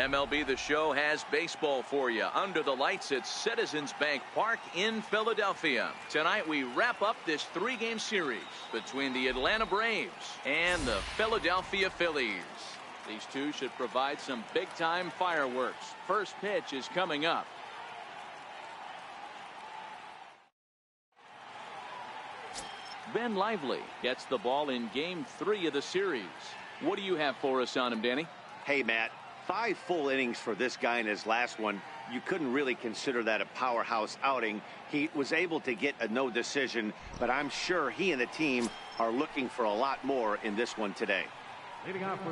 MLB The Show has baseball for you under the lights at Citizens Bank Park in Philadelphia. Tonight we wrap up this three-game series between the Atlanta Braves and the Philadelphia Phillies. These two should provide some big-time fireworks. First pitch is coming up. Ben Lively gets the ball in Game 3 of the series. What do you have for us on him, Danny? Hey, Matt. 5 full innings for this guy in his last one. You couldn't really consider that a powerhouse outing. He was able to get a no decision, but I'm sure he and the team are looking for a lot more in this one today.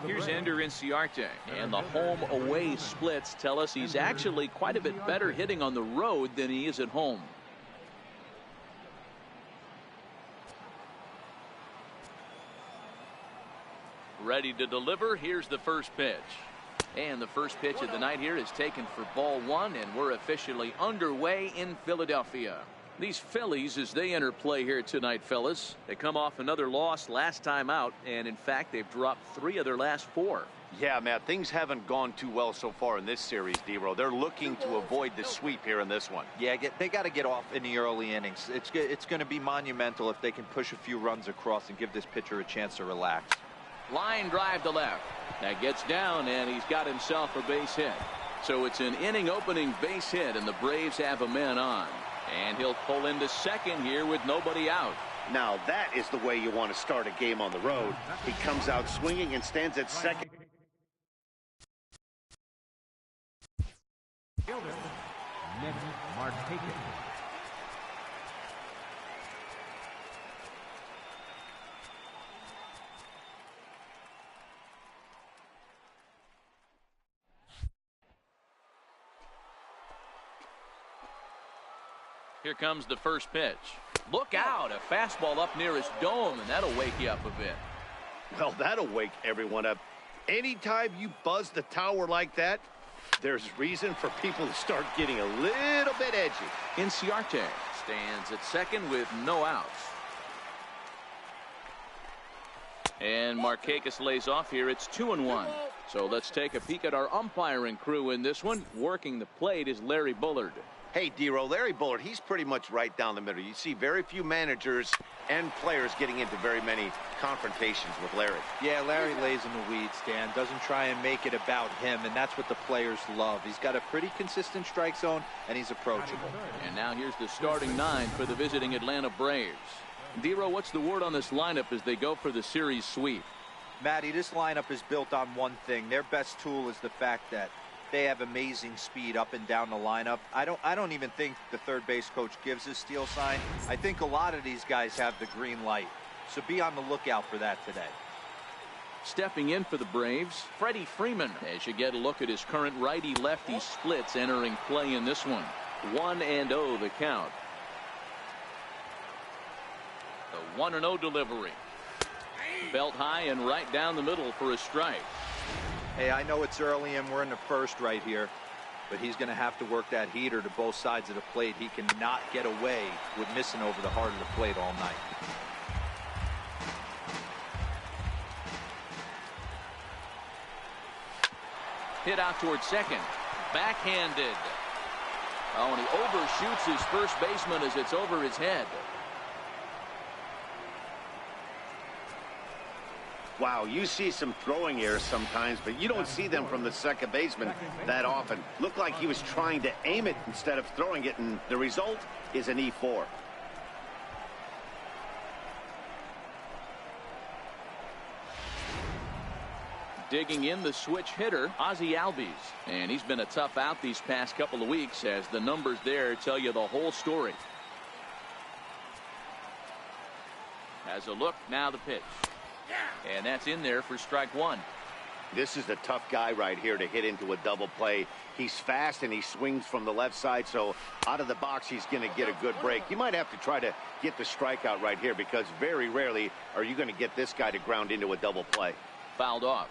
Here's Ender Inciarte, and the home-away splits tell us he's actually quite a bit better hitting on the road than he is at home. Ready to deliver. Here's the first pitch. And the first pitch of the night here is taken for ball 1, and we're officially underway in Philadelphia. These Phillies, as they enter play here tonight, fellas, they come off another loss last time out, and in fact they've dropped 3 of their last 4. Yeah, Matt, things haven't gone too well so far in this series, D-Row. They're looking to avoid the sweep here in this one. Yeah, they got to get off in the early innings. It's going to be monumental if they can push a few runs across and give this pitcher a chance to relax. Line drive to left. That gets down, and he's got himself a base hit. So it's an inning opening base hit, and the Braves have a man on. And he'll pull into second here with nobody out. Now that is the way you want to start a game on the road. He comes out swinging and stands at second. Here comes the first pitch. Look out, a fastball up near his dome, and that'll wake you up a bit. Well, that'll wake everyone up. Anytime you buzz the tower like that, there's reason for people to start getting a little bit edgy. Inciarte stands at second with no outs. And Markakis lays off here. It's 2-1. So let's take a peek at our umpiring crew in this one. Working the plate is Larry Bullard. Hey, D-Row, Larry Bullard, he's pretty much right down the middle. You see very few managers and players getting into very many confrontations with Larry. Yeah, Larry lays in the weeds, Dan. Doesn't try and make it about him, and that's what the players love. He's got a pretty consistent strike zone, and he's approachable. And now here's the starting 9 for the visiting Atlanta Braves. D-Row, what's the word on this lineup as they go for the series sweep? Matty, this lineup is built on one thing. Their best tool is the fact that they have amazing speed up and down the lineup. I don't even think the third base coach gives a steal sign. I think a lot of these guys have the green light. So be on the lookout for that today. Stepping in for the Braves, Freddie Freeman, as you get a look at his current righty-lefty splits entering play in this one. 1-0 the count. The 1-0 delivery. Belt high and right down the middle for a strike. Hey, I know it's early and we're in the first right here, but he's going to have to work that heater to both sides of the plate. He cannot get away with missing over the heart of the plate all night. Hit out towards second. Backhanded. Oh, and he overshoots his first baseman as it's over his head. Wow, you see some throwing errors sometimes, but you don't see them from the second baseman that often. Looked like he was trying to aim it instead of throwing it, and the result is an E4. Digging in the switch hitter, Ozzie Albies. And he's been a tough out these past couple of weeks as the numbers there tell you the whole story. Has a look, now the pitch. And that's in there for strike 1. This is the tough guy right here to hit into a double play. He's fast and he swings from the left side, so out of the box he's going to get a good break. You might have to try to get the strikeout right here because very rarely are you going to get this guy to ground into a double play. Fouled off.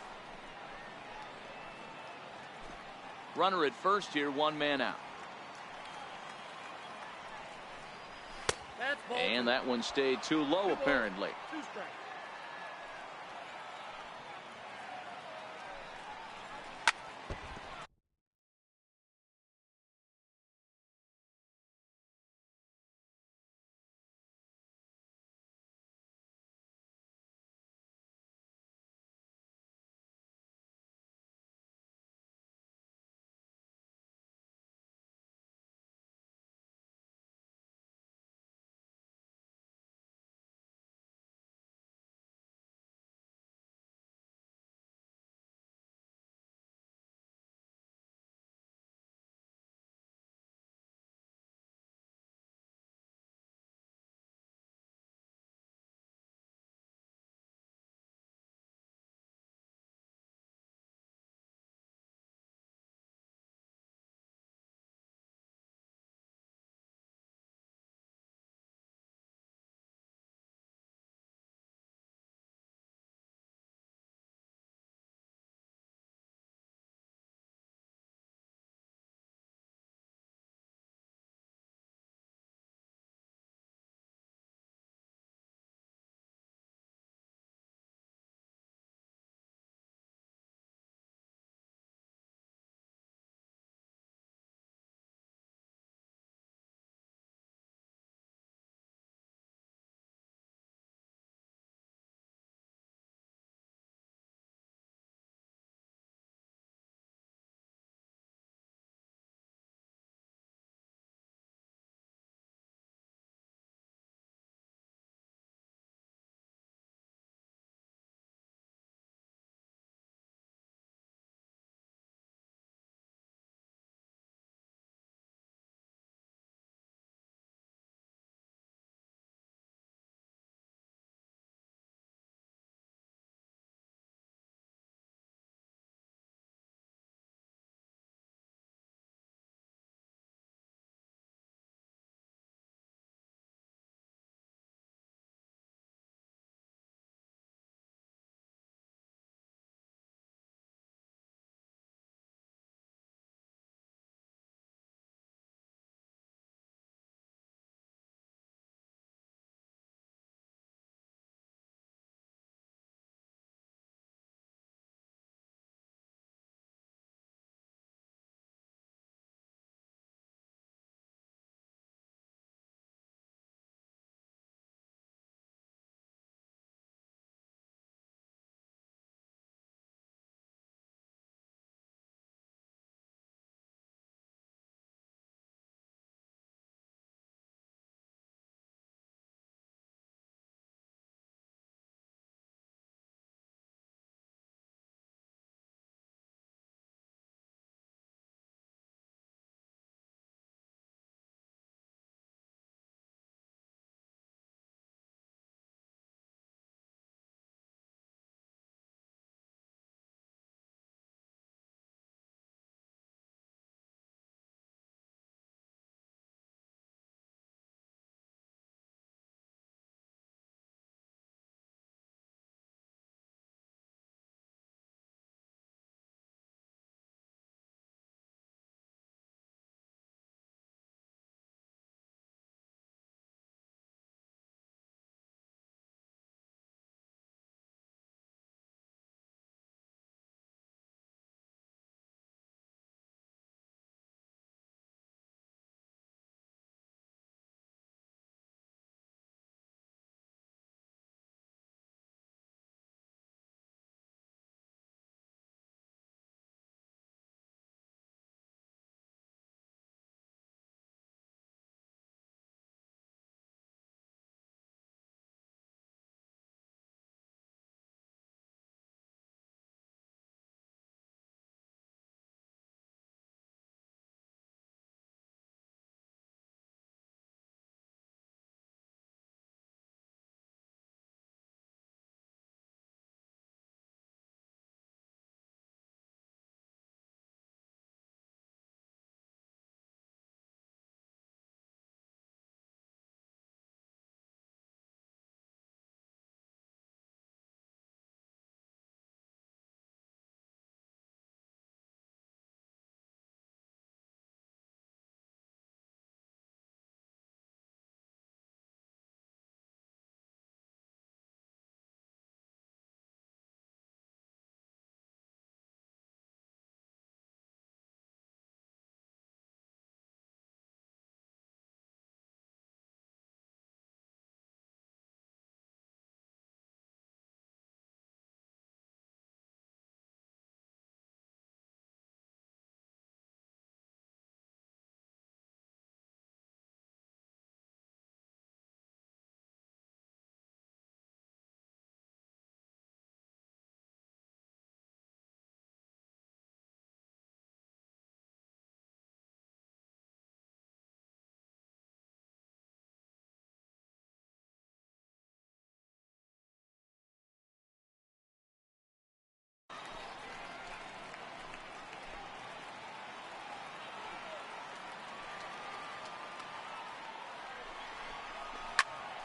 Runner at first here, 1 man out. And that one stayed too low apparently.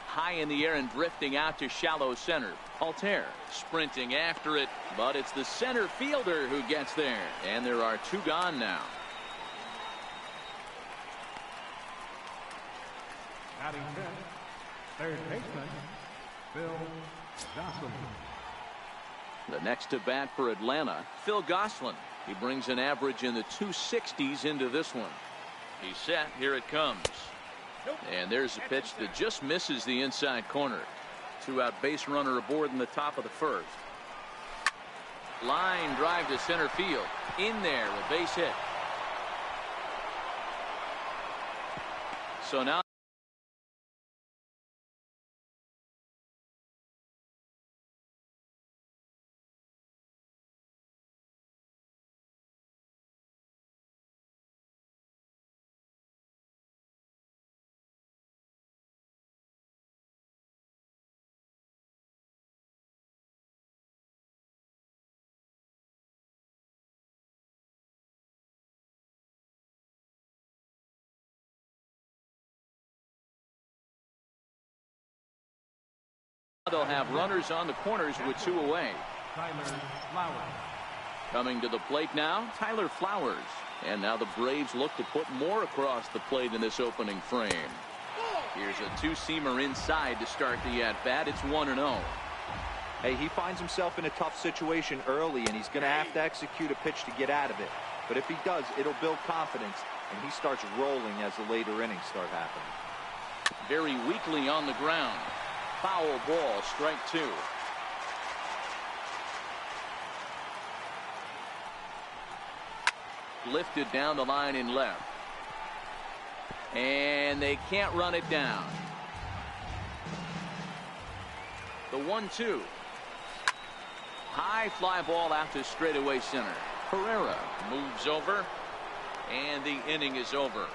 High in the air and drifting out to shallow center. Altair sprinting after it, but it's the center fielder who gets there. And there are 2 gone now. Batting 10th, third baseman, Phil Gosselin. The next to bat for Atlanta, Phil Gosselin. He brings an average in the 260s into this one. He's set. Here it comes. And there's a pitch that just misses the inside corner. 2-out base runner aboard in the top of the first. Line drive to center field. In there, a base hit. So now they'll have runners on the corners with 2 away. Tyler Flowers. Coming to the plate now, Tyler Flowers. And now the Braves look to put more across the plate in this opening frame. Here's a 2-seamer inside to start the at-bat. It's 1-0. Hey, he finds himself in a tough situation early, and he's going to have to execute a pitch to get out of it. But if he does, it'll build confidence, and he starts rolling as the later innings start happening. Very weakly on the ground. Foul ball, strike 2. Lifted down the line in left. And they can't run it down. The 1-2. High fly ball out to straightaway center. Herrera moves over. And the inning is over.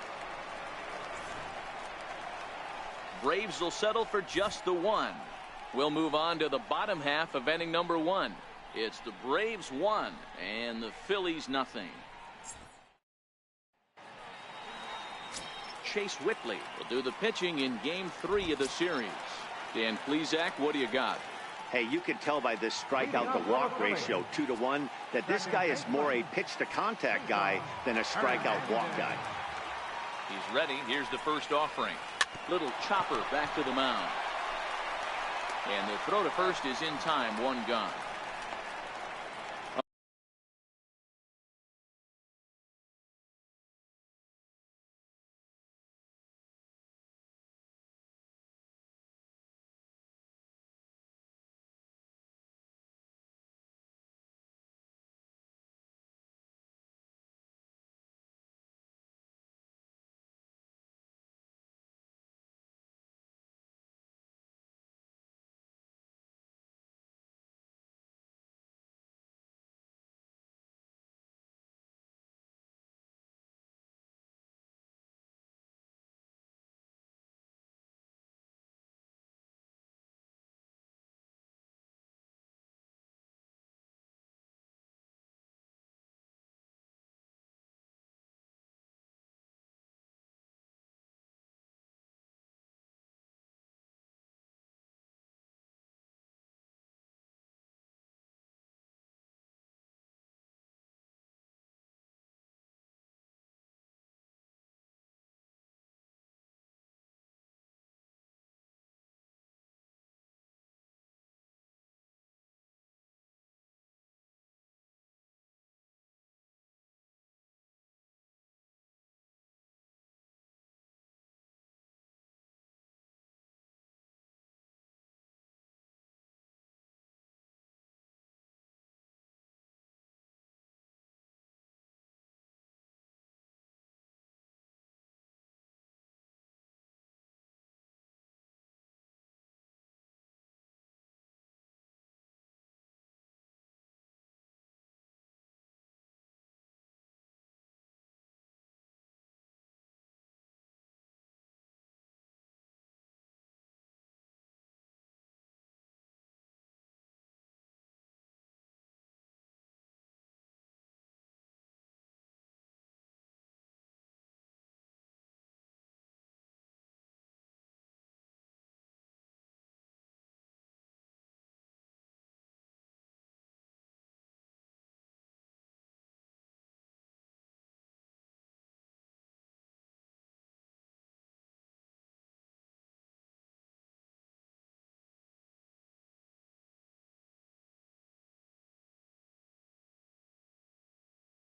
Braves will settle for just the 1. We'll move on to the bottom half of inning number 1. It's the Braves 1 and the Phillies nothing. Chase Whitley will do the pitching in game 3 of the series. Dan Plesac, what do you got? Hey, you can tell by this strikeout to walk ratio 2-to-1 that this guy is more a pitch to contact guy than a strikeout walk guy. He's ready. Here's the first offering. Little chopper back to the mound. And the throw to first is in time. 1 gone.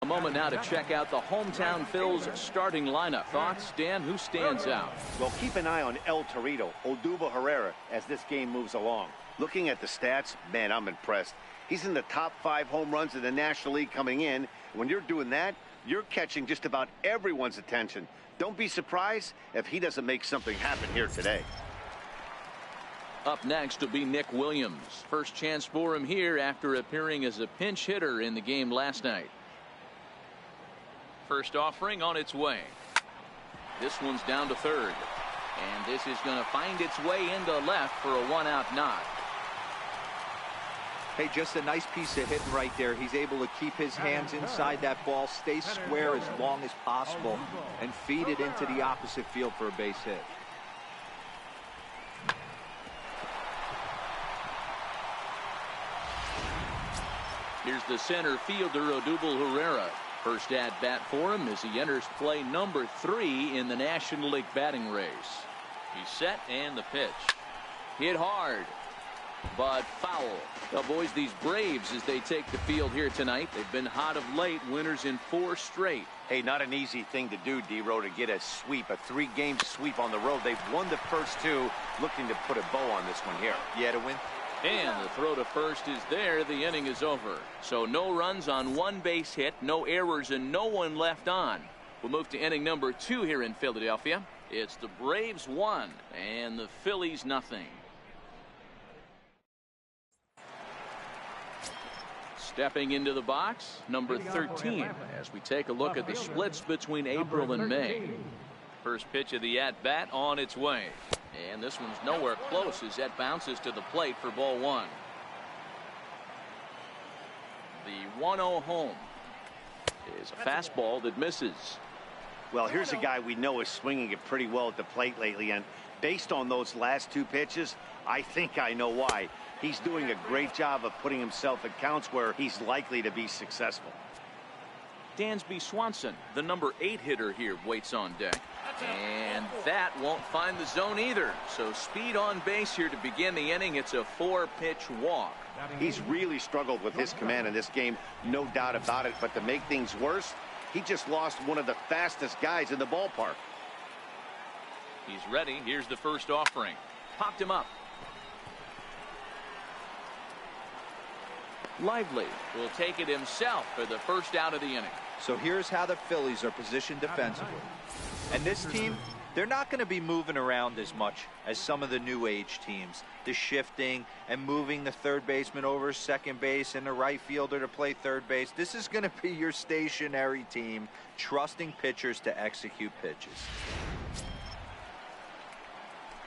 A moment now to check out the hometown Phil's starting lineup. Thoughts, Dan? Who stands out? Well, keep an eye on El Torito, Odubel Herrera, as this game moves along. Looking at the stats, man, I'm impressed. He's in the top 5 home runs in the National League coming in. When you're doing that, you're catching just about everyone's attention. Don't be surprised if he doesn't make something happen here today. Up next will be Nick Williams. First chance for him here after appearing as a pinch hitter in the game last night. First offering on its way. This one's down to third. And this is going to find its way into left for a 1-out knock. Hey, just a nice piece of hitting right there. He's able to keep his hands inside that ball, stay square as long as possible, and feed it into the opposite field for a base hit. Here's the center fielder, Odubel Herrera. First at bat for him as he enters play number 3 in the National League batting race. He's set and the pitch. Hit hard, but foul. Now, boys, these Braves, as they take the field here tonight, they've been hot of late, winners in 4 straight. Hey, not an easy thing to do, D-Row, to get a sweep, a 3-game sweep on the road. They've won the first 2, looking to put a bow on this one here. Yeah, to win. And the throw to first is there. The inning is over. So no runs on 1 base hit, no errors, and no one left on. We'll move to inning number 2 here in Philadelphia. It's the Braves 1 and the Phillies nothing. Stepping into the box, number 13, as we take a look at the splits between April and May. First pitch of the at-bat on its way. And this one's nowhere close as that bounces to the plate for ball 1. The 1-0 home is a fastball that misses. Well, here's a guy we know is swinging it pretty well at the plate lately, and based on those last 2 pitches, I think I know why. He's doing a great job of putting himself at counts where he's likely to be successful. Dansby Swanson, the number 8 hitter here, waits on deck. And that won't find the zone either. So speed on base here to begin the inning. It's a 4-pitch walk. He's really struggled with his command in this game, no doubt about it. But to make things worse, he just lost one of the fastest guys in the ballpark. He's ready. Here's the first offering. Popped him up. Lively will take it himself for the first out of the inning. So here's how the Phillies are positioned defensively. And this team, they're not going to be moving around as much as some of the new age teams. The shifting and moving the third baseman over second base and the right fielder to play third base. This is going to be your stationary team, trusting pitchers to execute pitches.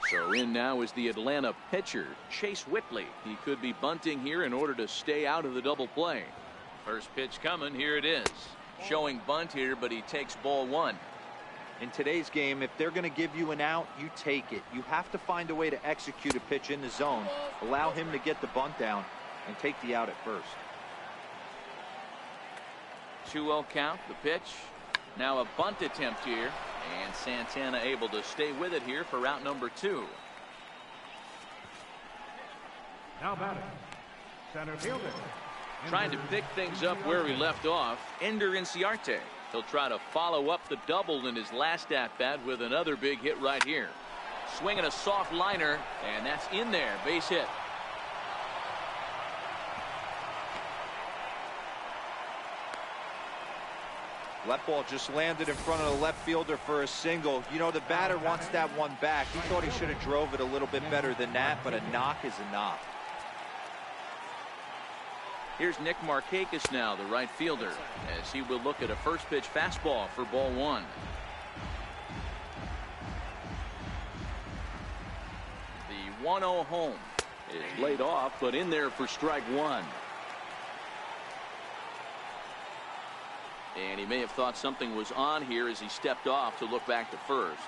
So in now is the Atlanta pitcher, Chase Whitley. He could be bunting here in order to stay out of the double play. First pitch coming. Here it is. Showing bunt here, but he takes ball 1. In today's game, if they're going to give you an out, you take it. You have to find a way to execute a pitch in the zone, allow him to get the bunt down, and take the out at first. 2-0 count, the pitch. Now a bunt attempt here, and Santana able to stay with it here for out number 2. Now batting, center fielder. Trying to pick things up where he left off, Ender Inciarte. He'll try to follow up the double in his last at-bat with another big hit right here. Swinging a soft liner, and that's in there. Base hit. That ball just landed in front of the left fielder for a single. You know, the batter wants that one back. He thought he should have drove it a little bit better than that, but a knock is a knock. Here's Nick Markakis now, the right fielder, as he will look at a first pitch fastball for ball 1. The 1-0 home is laid off, but in there for strike 1. And he may have thought something was on here as he stepped off to look back to first.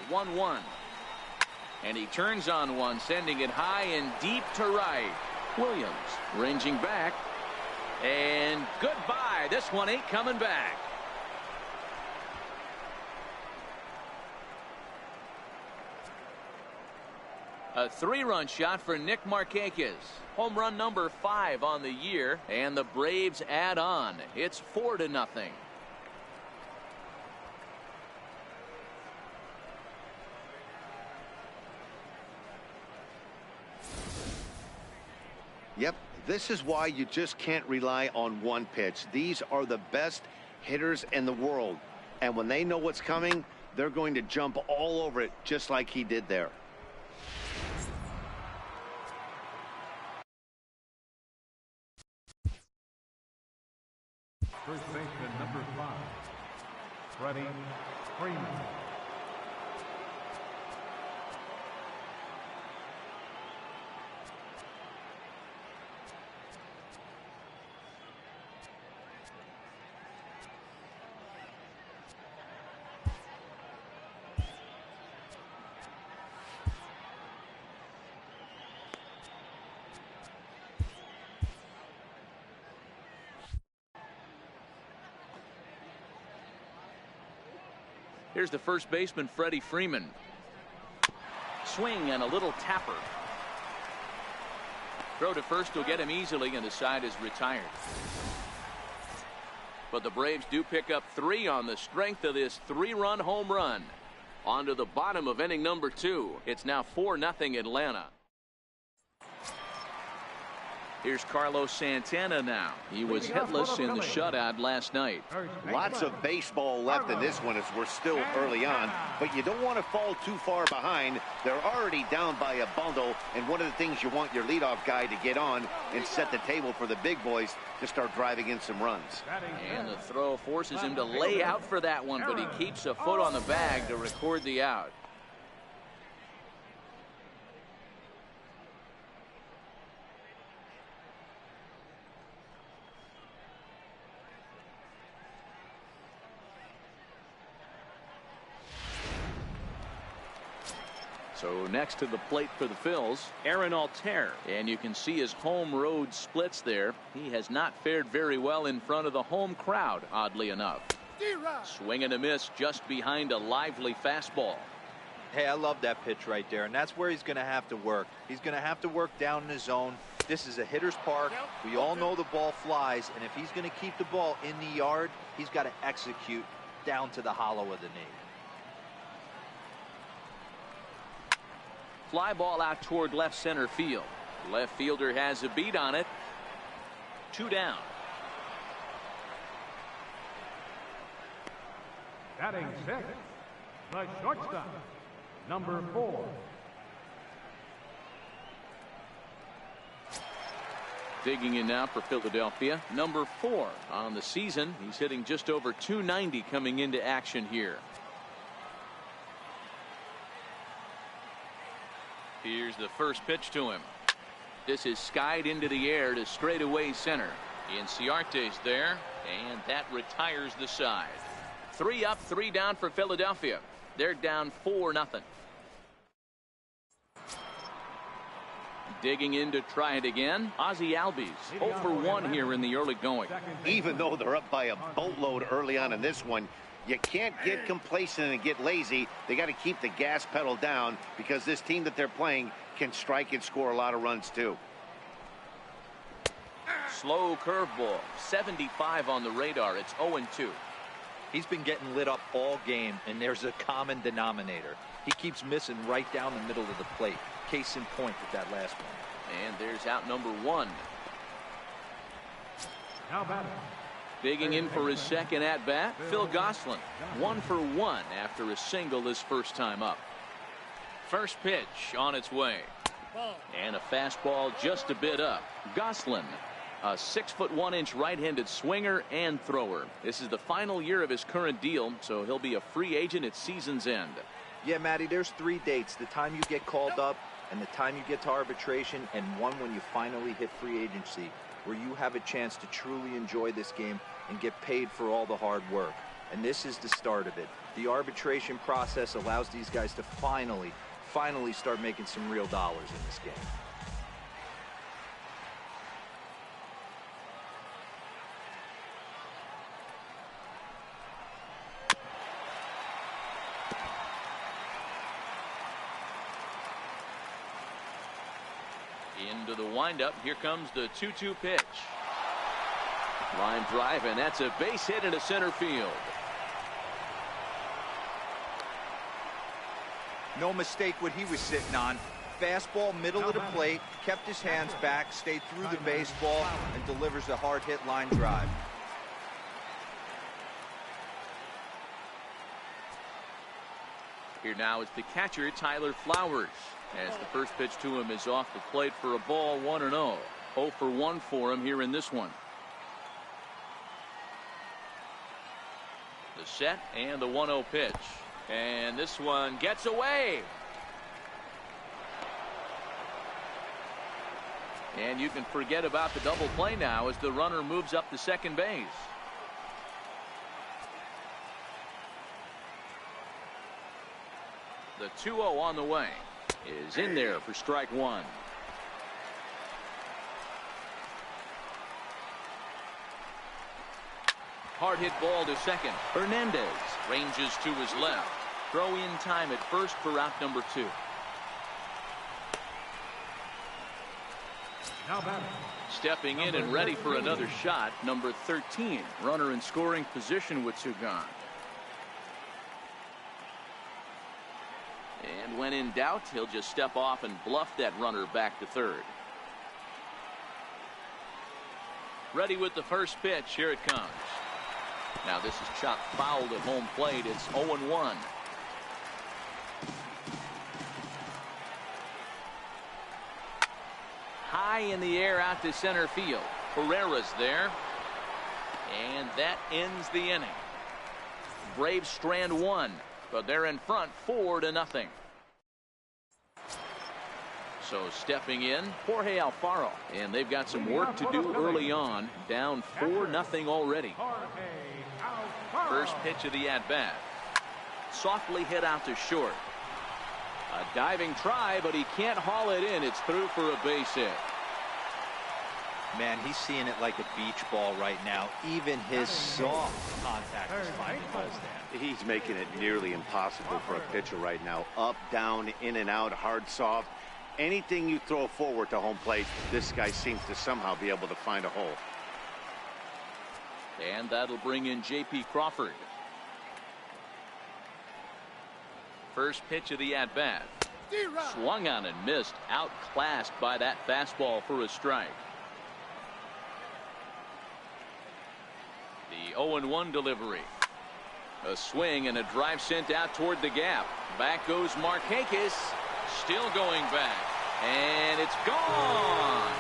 So 1-1. And he turns on one, sending it high and deep to right. Williams ranging back. And goodbye. This one ain't coming back. A 3-run shot for Nick Markakis. Home run number 5 on the year, and the Braves add on. It's 4-0. Yep, this is why you just can't rely on one pitch. These are the best hitters in the world, and when they know what's coming, they're going to jump all over it just like he did there. First baseman number 5, Freddie Freeman. Here's the first baseman, Freddie Freeman. Swing and a little tapper. Throw to first will get him easily, and the side is retired. But the Braves do pick up 3 on the strength of this 3-run home run. On to the bottom of inning number 2. It's now 4-0 Atlanta. Here's Carlos Santana now. He was hitless in the shutout last night. Lots of baseball left in this one as we're still early on, but you don't want to fall too far behind. They're already down by a bundle, and one of the things you want your leadoff guy to get on and set the table for the big boys to start driving in some runs. And the throw forces him to lay out for that one, but he keeps a foot on the bag to record the out. So next to the plate for the Phils, Aaron Altair. And you can see his home road splits there. He has not fared very well in front of the home crowd, oddly enough. Swing and a miss just behind a lively fastball. Hey, I love that pitch right there, and that's where he's going to have to work. He's going to have to work down in his zone. This is a hitter's park. We all know the ball flies, and if he's going to keep the ball in the yard, he's got to execute down to the hollow of the knee. Fly ball out toward left center field. Left fielder has a beat on it. 2 down. Batting 6, the shortstop, number 4. Digging in now for Philadelphia, number 4 on the season. He's hitting just over 290 coming into action here. Here's the first pitch to him. This is skied into the air to straightaway center. Inciarte's there, and that retires the side. 3 up, 3 down for Philadelphia. They're down 4-0. Digging in to try it again, Ozzie Albies. 0 for 1 here in the early going. Even though they're up by a boatload early on in this one, you can't get complacent and get lazy. They got to keep the gas pedal down because this team that they're playing can strike and score a lot of runs too. Slow curveball, 75 on the radar. It's 0-2. He's been getting lit up all game, and there's a common denominator. He keeps missing right down the middle of the plate. Case in point with that last one. And there's out number 1. Now batting. Digging in for his second at-bat, Phil Gosselin. 1 for 1 after a single his first time up. First pitch on its way. And a fastball just a bit up. Gosselin, a 6'1" right-handed swinger and thrower. This is the final year of his current deal, so he'll be a free agent at season's end. Yeah, Matty, there's 3 dates. The time you get called up, and the time you get to arbitration, and one when you finally hit free agency, where you have a chance to truly enjoy this game and get paid for all the hard work. And this is the start of it. The arbitration process allows these guys to finally start making some real dollars in this game. Into the windup. Here comes the 2-2 pitch. Line drive, and that's a base hit into center field. No mistake what he was sitting on. Fastball, middle of the plate, kept his hands back, stayed through the baseball, and delivers a hard hit line drive. Here now is the catcher, Tyler Flowers, as the first pitch to him is off the plate for a ball, 1-0. 0 for 1 for him here in this one. The set and the 1-0 pitch. And this one gets away. And you can forget about the double play now as the runner moves up to second base. The 2-0 on the way is in there for strike one. Hard hit ball to second. Hernandez ranges to his left. Throw in time at first for out number 2. Now batting. Stepping in and ready for another shot, number 13. Runner in scoring position with 2 gone. And when in doubt, he'll just step off and bluff that runner back to third. Ready with the first pitch. Here it comes. Now this is chopped fouled at home plate. It's 0-1. High in the air out to center field. Pereira's there. And that ends the inning. Braves strand 1, but they're in front 4-0. So stepping in, Jorge Alfaro. And they've got some work to do early on. Down 4-0 already. First pitch of the at-bat. Softly hit out to short. A diving try, but he can't haul it in. It's through for a base hit. Man, he's seeing it like a beach ball right now. Even his soft contact is finding holes there. He's making it nearly impossible for a pitcher right now. Up, down, in and out, hard, soft. Anything you throw forward to home plate, this guy seems to somehow be able to find a hole. And that'll bring in J.P. Crawford. First pitch of the at-bat. Swung on and missed. Outclassed by that fastball for a strike. The 0-1 delivery. A swing and a drive sent out toward the gap. Back goes Markakis. Still going back. And it's gone.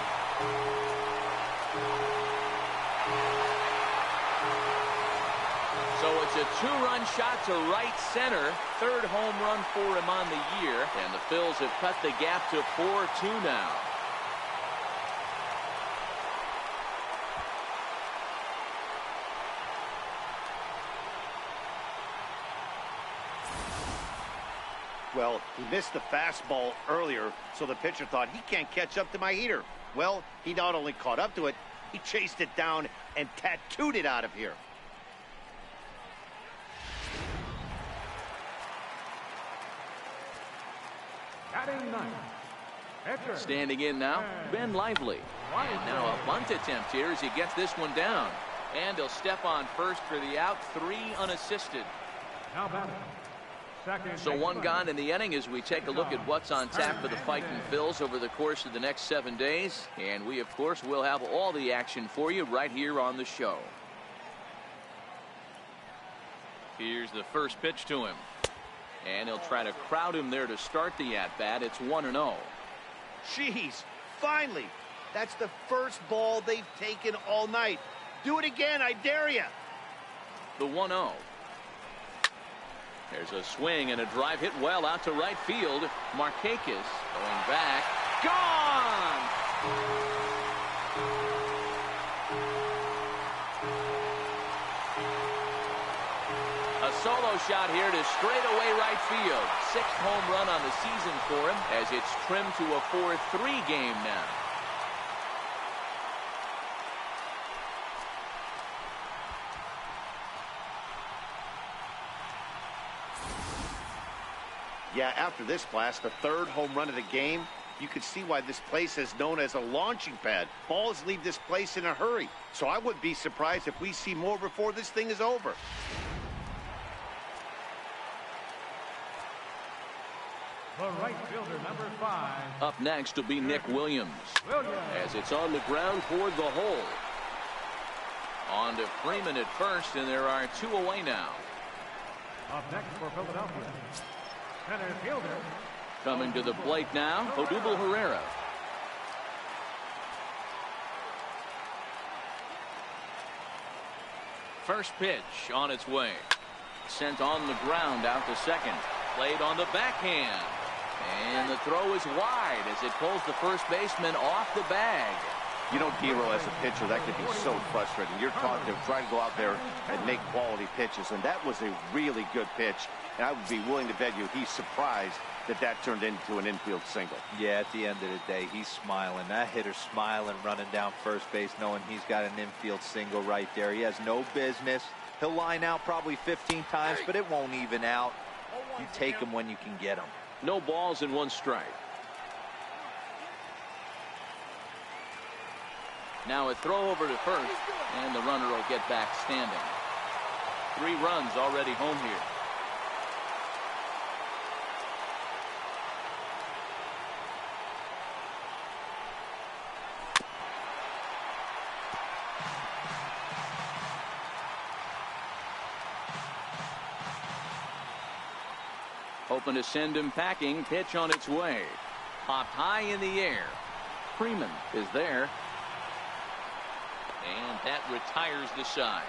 So it's a 2-run shot to right center. Third home run for him on the year. And the Phils have cut the gap to 4-2 now. Well, he missed the fastball earlier, so the pitcher thought he can't catch up to my heater. Well, he not only caught up to it, he chased it down and tattooed it out of here. Batting ninth. Pitcher. Standing in now, Ben Lively. And now a bunt attempt here as he gets this one down. And he'll step on first for the out. 3 unassisted. Now batting. So 1 gone in the inning as we take a look at what's on tap for the Fightin' Phils over the course of the next 7 days. And we, of course, will have all the action for you right here on the show. Here's the first pitch to him. And he'll try to crowd him there to start the at-bat. It's 1-0. Jeez, finally. That's the first ball they've taken all night. Do it again, I dare you. The 1-0. There's a swing and a drive hit well out to right field. Markakis going back. Gone! A solo shot here to straightaway right field. 6th home run on the season for him as it's trimmed to a 4-3 game now. Yeah, after this blast, the 3rd home run of the game, you can see why this place is known as a launching pad. Balls leave this place in a hurry. So I wouldn't be surprised if we see more before this thing is over. The right fielder, number 5. Up next will be Nick Williams. As it's on the ground toward the hole. On to Freeman at first, and there are 2 away now. Up next for Philadelphia, center fielder. Coming to the plate now, Odubel Herrera. First pitch on its way. Sent on the ground out to second. Played on the backhand. And the throw is wide as it pulls the first baseman off the bag. You know, Dero, as a pitcher, that could be so frustrating. You're taught to try to go out there and make quality pitches, and that was a really good pitch. And I would be willing to bet you he's surprised that that turned into an infield single. Yeah, at the end of the day, he's smiling. That hitter's smiling, running down first base, knowing he's got an infield single right there. He has no business. He'll line out probably 15 times, but it won't even out. You take him when you can get him. No balls and 1 strike. Now a throw over to first, and the runner will get back standing. 3 runs already home here. Hoping to send him packing. Pitch on its way. Popped high in the air. Freeman is there. And that retires the side.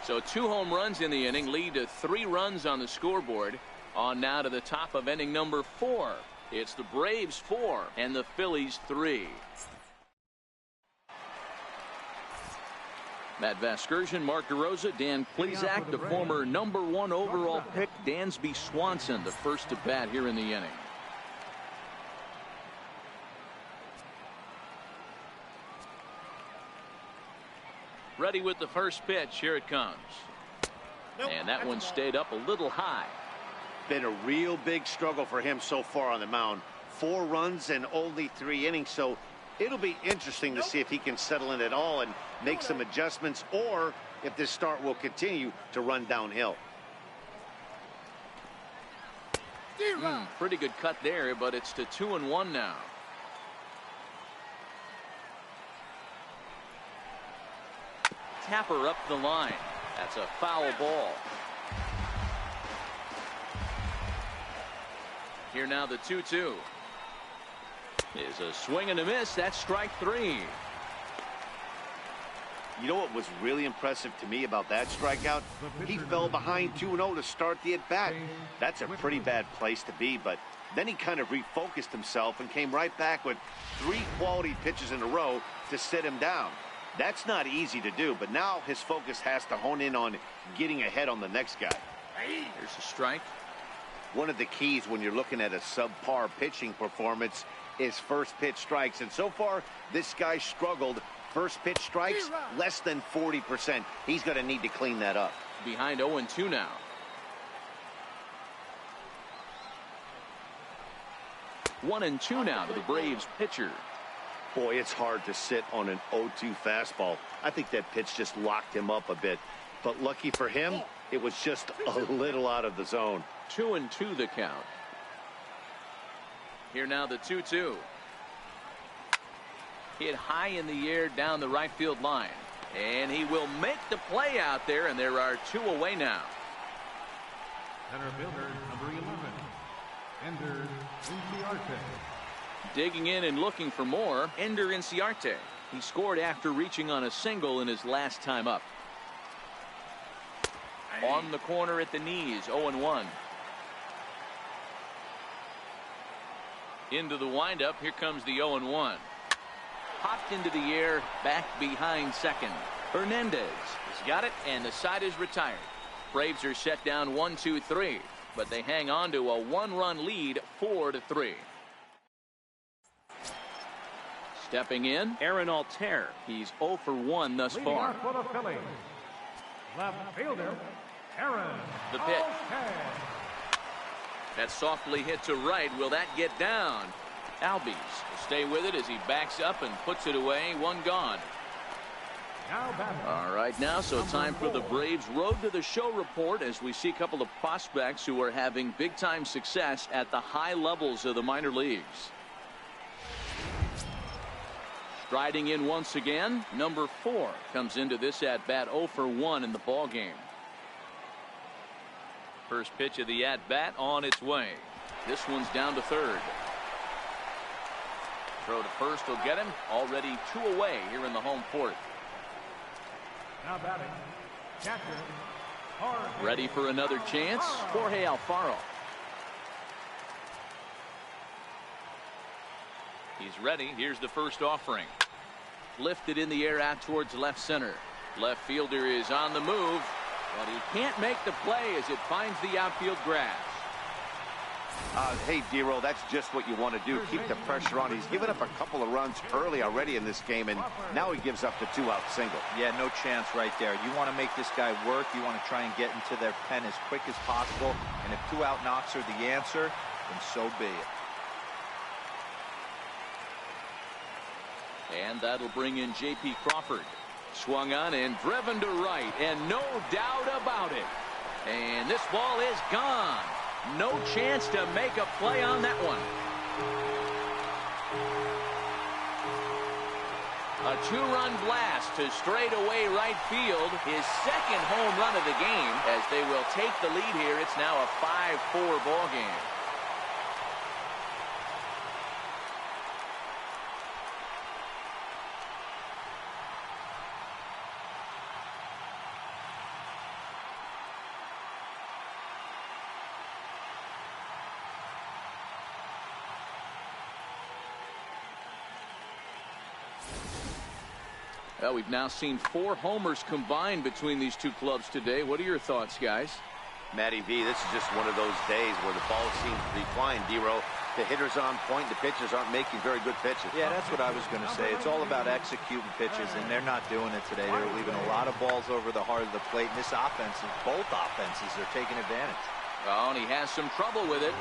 So 2 home runs in the inning lead to 3 runs on the scoreboard. On now to the top of inning number 4. It's the Braves 4 and the Phillies 3. Matt Vasgersian, Mark DeRosa, Dan Plesac, the former #1 overall pick, Dansby Swanson, the first to bat here in the inning. Ready with the first pitch. Here it comes. And that one stayed up a little high. Been a real big struggle for him so far on the mound. 4 runs and only 3 innings, so it'll be interesting to see if he can settle in at all and make some adjustments, or if this start will continue to run downhill. Pretty good cut there, but it's to 2-1 now. Tapper up the line. That's a foul ball. Here now the 2-2. Is a swing and a miss. That's strike 3. You know what was really impressive to me about that strikeout? He fell behind 2-0 to start the at-bat. That's a pretty bad place to be, but then he kind of refocused himself and came right back with 3 quality pitches in a row to sit him down. That's not easy to do, but now his focus has to hone in on getting ahead on the next guy. Here's a strike. One of the keys when you're looking at a subpar pitching performance is first pitch strikes, and so far this guy struggled. First pitch strikes less than 40%. He's going to need to clean that up. Behind 0-2 now. One and two now to the Braves pitcher. Boy, it's hard to sit on an 0-2 fastball. I think that pitch just locked him up a bit, but lucky for him, it was just a little out of the zone. 2-2 the count. Here now the 2-2. Hit high in the air down the right field line, and he will make the play out there, and there are 2 away now. Center fielder number 11, Ender Inciarte. Digging in and looking for more, Ender Inciarte. He scored after reaching on a single in his last time up. On the corner at the knees, 0-1. Into the windup, here comes the 0-1. Popped into the air, back behind second. Hernandez has got it, and the side is retired. Braves are set down 1-2-3, but they hang on to a 1-run lead, 4-3. Stepping in, Aaron Altair. He's 0 for 1 thus Leading far. off for the Phillies, left fielder Aaron The pitch. Altair. That's softly hit to right. Will that get down? Albies will stay with it as he backs up and puts it away. One gone. All right, now so time for the Braves Road to the Show report as we see a couple of prospects who are having big-time success at the high levels of the minor leagues. Striding in once again, number 4 comes into this at-bat 0 for 1 in the ball game. First pitch of the at-bat on its way. This one's down to third. Throw to first will get him. Already 2 away here in the home fourth. Now batting, catcher, ready for another chance. Jorge Alfaro. He's ready. Here's the first offering. Lifted in the air out towards left center. Left fielder is on the move, but he can't make the play as it finds the outfield grass. Hey, Dero, that's just what you want to do. Keep the pressure on. He's given up a couple of runs early already in this game, and now he gives up the 2-out single. Yeah, no chance right there. You want to make this guy work. You want to try and get into their pen as quick as possible. And if 2-out knocks are the answer, then so be it. And that'll bring in J.P. Crawford. Swung on and driven to right, and no doubt about it. And this ball is gone. No chance to make a play on that one. A 2-run blast to straightaway right field. His second home run of the game as they will take the lead here. It's now a 5-4 ball game. Well, we've now seen 4 homers combined between these two clubs today. What are your thoughts, guys? Matty V, this is just one of those days where the ball seems to be flying, Dero. The hitter's on point. The pitchers aren't making very good pitches. Yeah, that's what I was going to say. It's all about executing pitches, and they're not doing it today. They're leaving a lot of balls over the heart of the plate, and this offense, both offenses, are taking advantage. Oh, and he has some trouble with it.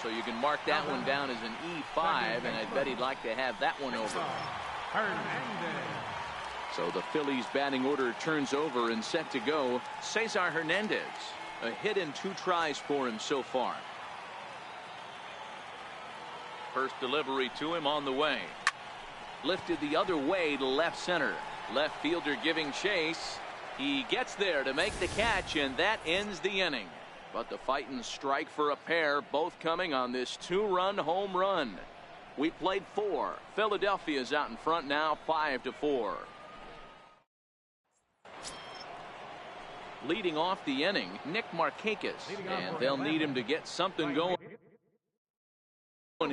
So you can mark that one down as an E5, and I bet he'd like to have that one over. So the Phillies batting order turns over and set to go. Cesar Hernandez, a hit in 2 tries for him so far. First delivery to him on the way. Lifted the other way to left center. Left fielder giving chase. He gets there to make the catch, and that ends the inning. But the fighting strike for a pair, both coming on this 2-run home run. We played 4. Philadelphia's out in front now, 5-4. Leading off the inning, Nick Markakis, and they'll need him to get something going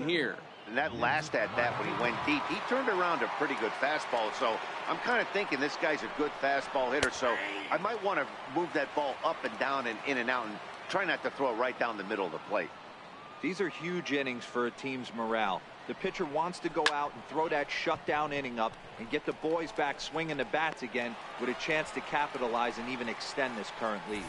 here. And that last at-bat when he went deep, he turned around a pretty good fastball. So I'm kind of thinking this guy's a good fastball hitter. So I might want to move that ball up and down and in and out and try not to throw it right down the middle of the plate. These are huge innings for a team's morale. The pitcher wants to go out and throw that shutdown inning up and get the boys back swinging the bats again with a chance to capitalize and even extend this current lead.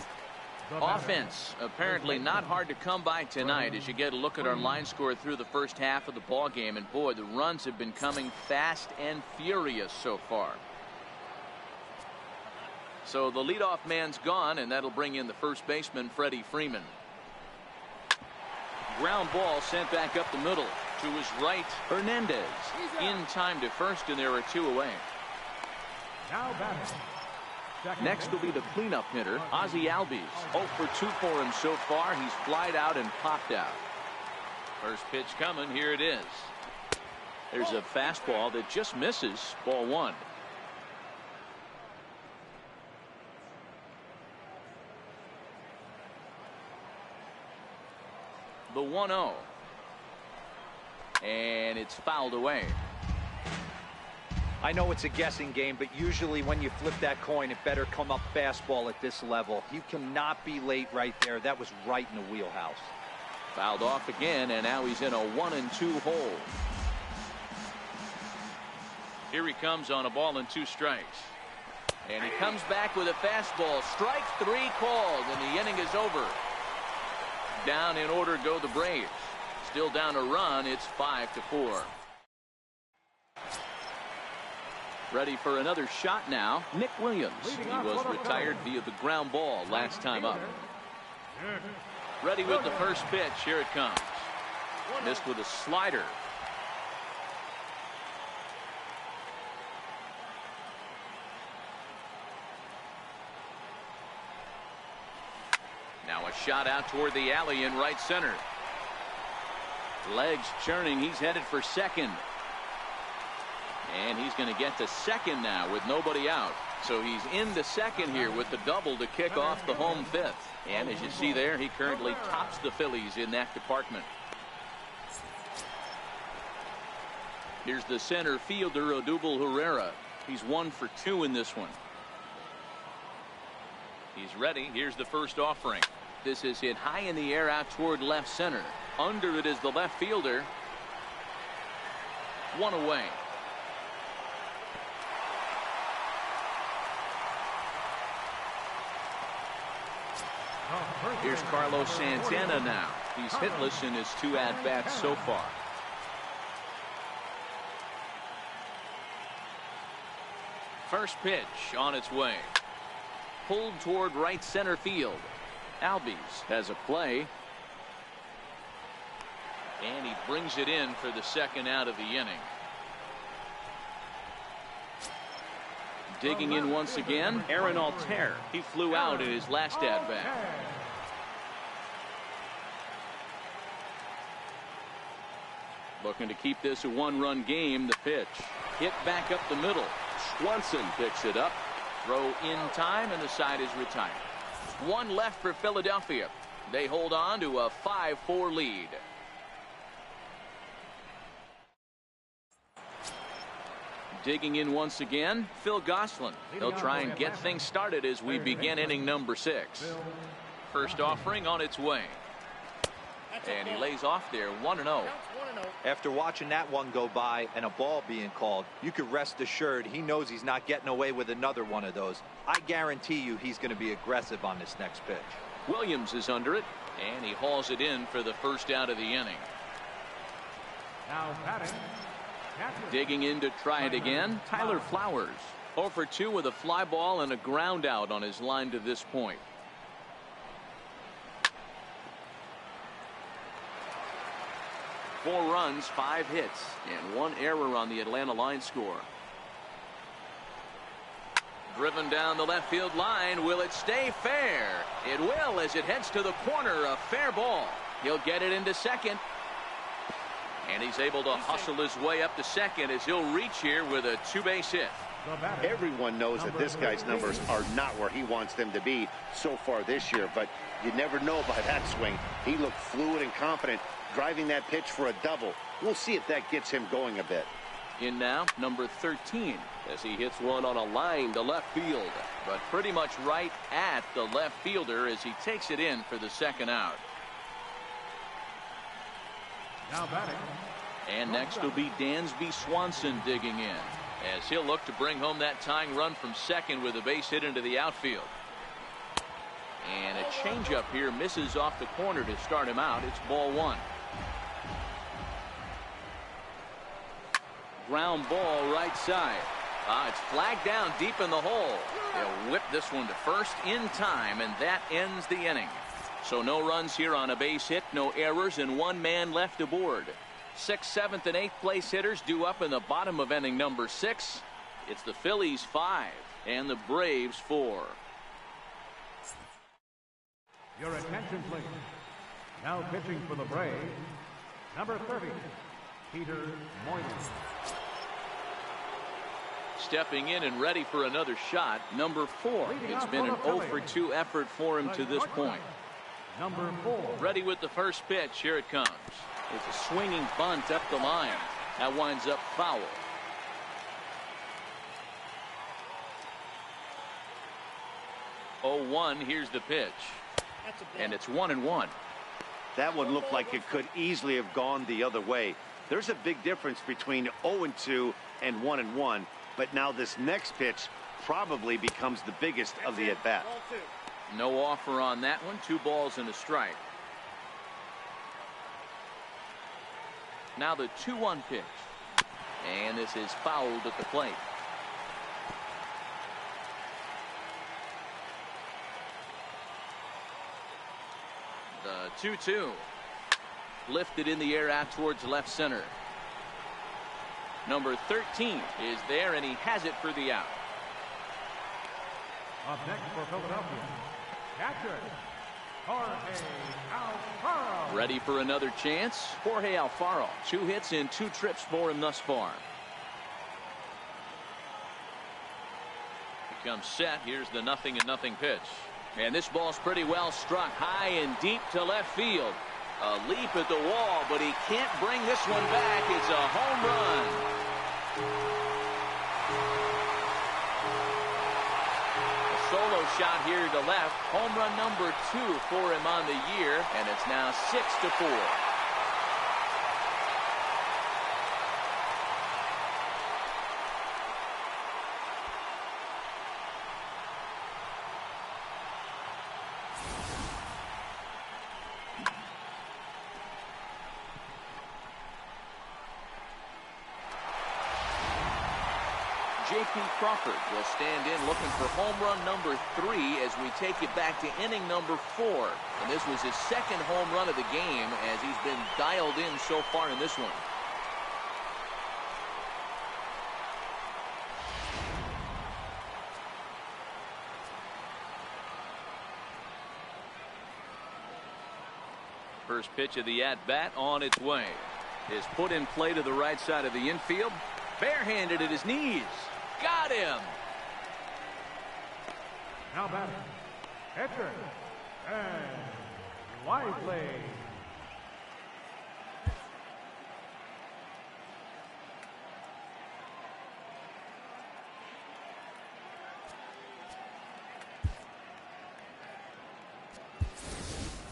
Offense apparently not hard to come by tonight as you get a look at our line score through the first half of the ball game, and boy, the runs have been coming fast and furious so far. So the leadoff man's gone, and that'll bring in the first baseman, Freddie Freeman. Ground ball sent back up the middle to his right. Hernandez in time to first, and there are 2 away. Next will be the cleanup hitter, Ozzie Albies. 0 for 2 for him so far. He's flied out and popped out. First pitch coming. Here it is. There's a fastball that just misses. Ball 1. The 1-0. And it's fouled away. I know it's a guessing game, but usually when you flip that coin, it better come up fastball at this level. You cannot be late right there. That was right in the wheelhouse. Fouled off again, and now he's in a 1-2 hole. Here he comes on a ball and 2 strikes. And he comes back with a fastball. Strike 3 called, and the inning is over. Down in order go the Braves. Still down a run. It's 5-4. Ready for another shot now. Nick Williams. He was retired via the ground ball last time up. Ready with the first pitch. Here it comes. Missed with a slider. Now a shot out toward the alley in right center. Legs churning. He's headed for second. And he's going to get to second now with nobody out. So he's into second here with the double to kick off the home fifth. And as you see there, he currently tops the Phillies in that department. Here's the center fielder, Odubel Herrera. He's 1 for 2 in this one. He's ready. Here's the first offering. This is hit high in the air out toward left center. Under it is the left fielder. 1 away. Here's Carlos Santana now. He's hitless in his 2 at-bats so far. First pitch on its way. Pulled toward right center field. Albies has a play. And he brings it in for the second out of the inning. Digging in once again, Aaron Altair. He flew out in his last at-bat. Looking to keep this a 1-run game. The pitch hit back up the middle. Swanson picks it up. Throw in time, and the side is retired. 1 left for Philadelphia. They hold on to a 5-4 lead. Digging in once again, Phil Gosselin. He'll try and get things started as we begin inning number 6. First offering on its way. And he lays off there, 1-0. After watching that one go by and a ball being called, you could rest assured he knows he's not getting away with another one of those. I guarantee you he's going to be aggressive on this next pitch. Williams is under it, and he hauls it in for the first out of the inning. Now batting. Digging in to try it again, Tyler Flowers. 0 for 2 with a fly ball and a ground out on his line to this point. Four runs, 5 hits, and 1 error on the Atlanta line score. Driven down the left field line. Will it stay fair? It will as it heads to the corner. A fair ball. He'll get it into second. And he's able to hustle his way up to second as he'll reach here with a 2-base hit. Everyone knows that this guy's numbers are not where he wants them to be so far this year, but you never know by that swing. He looked fluid and confident, driving that pitch for a double. We'll see if that gets him going a bit. In now, number 13, as he hits one on a line to left field, but pretty much right at the left fielder as he takes it in for the second out. Now batting. And next will be Dansby Swanson digging in, as he'll look to bring home that tying run from second with a base hit into the outfield. And a changeup here misses off the corner to start him out. It's ball 1. Ground ball right side. It's flagged down deep in the hole. They'll whip this one to first in time, and that ends the inning. So no runs here on a base hit, no errors, and 1 man left aboard. 6th, 7th, and 8th place hitters due up in the bottom of inning number 6. It's the Phillies 5 and the Braves 4. Your attention, please. Now pitching for the Braves, number 30, Peter Moylan. Stepping in and ready for another shot, number 4. It's been an 0 for 2 effort for him to this point. Number 4. Ready with the first pitch. Here it comes. It's a swinging bunt up the line. That winds up foul. Oh, 1. Here's the pitch. And it's 1-1. That one looked like it could easily have gone the other way. There's a big difference between 0-2 and 1-1. But now this next pitch probably becomes the biggest of the at-bat. No offer on that one. 2 balls and a strike. Now the 2-1 pitch. And this is fouled at the plate. The 2-2. Lifted in the air out towards left center. Number 13 is there, and he has it for the out. Up next for Philadelphia, catcher, Jorge Alfaro. Ready for another chance? Jorge Alfaro. 2 hits and 2 trips for him thus far. He comes set. Here's the 0-0 pitch. And this ball's pretty well struck high and deep to left field. A leap at the wall, but he can't bring this one back. It's a home run. Solo shot here to left. Home run number 2 for him on the year, and it's now 6-4. J.P. Crawford will stand in looking for home run number 3 as we take it back to inning number 4. And this was his second home run of the game as he's been dialed in so far in this one. First pitch of the at-bat on its way. Is put in play to the right side of the infield. Barehanded at his knees. Got him. Now batting, pitcher, and Lively.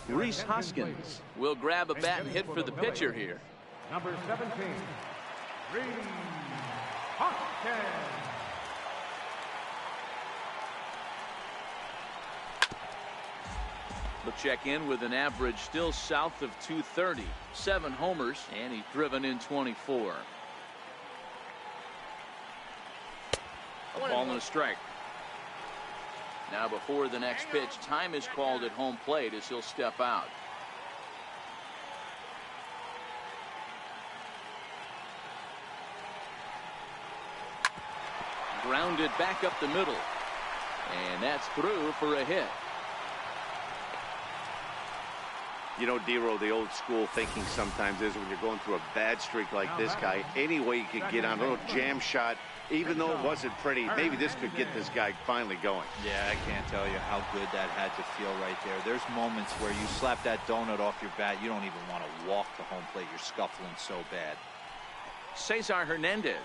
Reese Hoskins will grab a bat and hit for the pitcher here. Number 17, Reese Hoskins. He'll check in with an average still south of 230. 7 homers, and he's driven in 24. A ball and a strike. Now before the next pitch, time is called at home plate as he'll step out. Grounded back up the middle. And that's through for a hit. You know, Dero, the old school thinking sometimes is when you're going through a bad streak like this guy, any way you could get on a little jam shot, even though it wasn't pretty, maybe this could get this guy finally going. Yeah, I can't tell you how good that had to feel right there. There's moments where you slap that donut off your bat, you don't even want to walk to home plate. You're scuffling so bad. Cesar Hernandez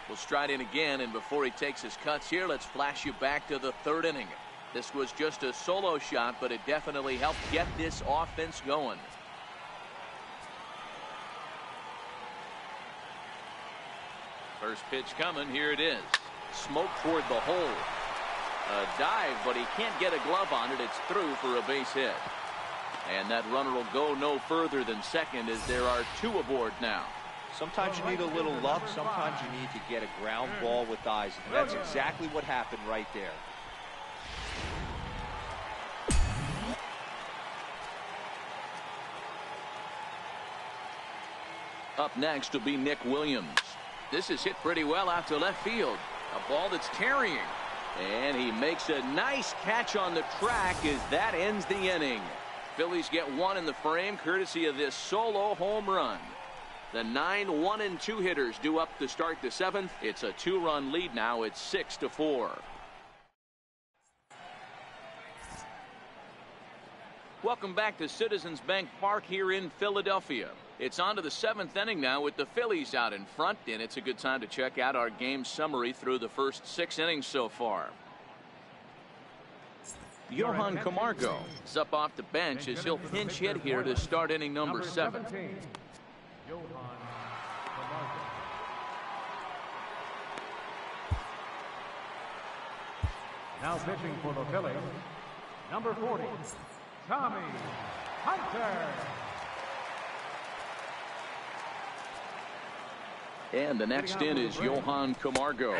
will stride in again, and before he takes his cuts here, let's flash you back to the 3rd inning. This was just a solo shot, but it definitely helped get this offense going. First pitch coming. Here it is. Smoke toward the hole. A dive, but he can't get a glove on it. It's through for a base hit. And that runner will go no further than second as there are 2 aboard now. Sometimes you need a little luck. Sometimes you need to get a ground ball with eyes. And that's exactly what happened right there. Up next will be Nick Williams. This is hit pretty well out to left field. A ball that's carrying. And he makes a nice catch on the track as that ends the inning. Phillies get 1 in the frame courtesy of this solo home run. The 9 1-2 hitters due up to start the 7th. It's a 2-run lead now. It's 6-4. Welcome back to Citizens Bank Park here in Philadelphia. It's on to the 7th inning now with the Phillies out in front, and it's a good time to check out our game summary through the first 6 innings so far. Johan Camargo is up off the bench as he'll pinch hit here to start inning number 7. Now pitching for the Phillies, number 40, Tommy Hunter. And the next in is Johan Camargo.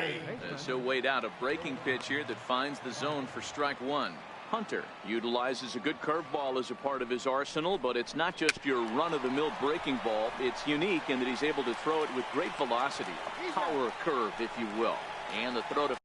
As he'll wait out a breaking pitch here that finds the zone for strike one. Hunter utilizes a good curveball as a part of his arsenal, but it's not just your run-of-the-mill breaking ball. It's unique in that he's able to throw it with great velocity, a power curve, if you will. And the throw to